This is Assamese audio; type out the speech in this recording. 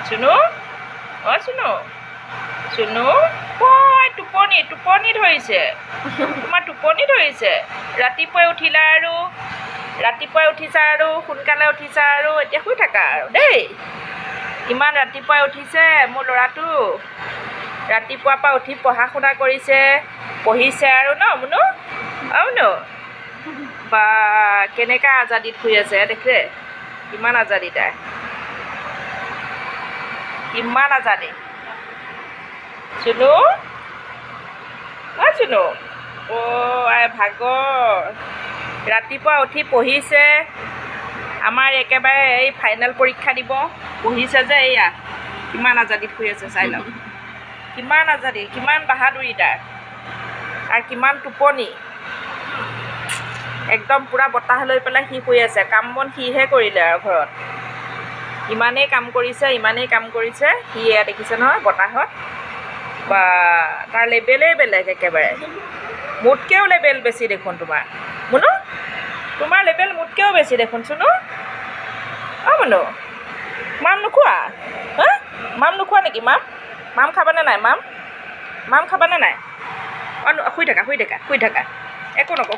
চুনু চুনু চুনু কয় টোপনি ধৰিছে তোমাৰ টোপনি ধৰিছে ৰাতিপুৱাই উঠিলা আৰু ৰাতিপুৱাই উঠিছা আৰু সোনকালে উঠিছা আৰু এতিয়া শুই থাকা আৰু দেই ইমান ৰাতিপুৱাই উঠিছে মোৰ ল'ৰাটো ৰাতিপুৱাৰ পৰা উঠি পঢ়া শুনা কৰিছে পঢ়িছে আৰু ন মুনু মুনু বা কেনেকুৱা আজাদিত শুই আছে দেখিছে কিমান আজাদি তাই কিমান আজাদি চুনু চুনু আই ভাগৰ ৰাতিপুৱা উঠি পঢ়িছে আমাৰ একেবাৰে এই ফাইনেল পৰীক্ষা দিব পঢ়িছে যে এয়া কিমান আজাদিত শুই আছে চাই লওক কিমান আজাদি কিমান বাহাদুৰি তাৰ আৰু কিমান টোপনি একদম পূৰা বতাহ লৈ পেলাই সি শুই আছে কাম বন সিহে কৰিলে আৰু ঘৰত ইমানেই কাম কৰিছে সি এয়া দেখিছে নহয় বতাহত বা তাৰ লেবেলেই বেলেগ একেবাৰে মোতকৈও লেবেল বেছি দেখোন তোমাৰ মুনু তোমাৰ লেবেল মোতকৈও বেছি দেখোন চুনু মুনু মাম নোখোৱা মাম নোখোৱা নেকি মাম খাবানে নাই মাম খাবানে নাই শুই থাকা একো নকওঁ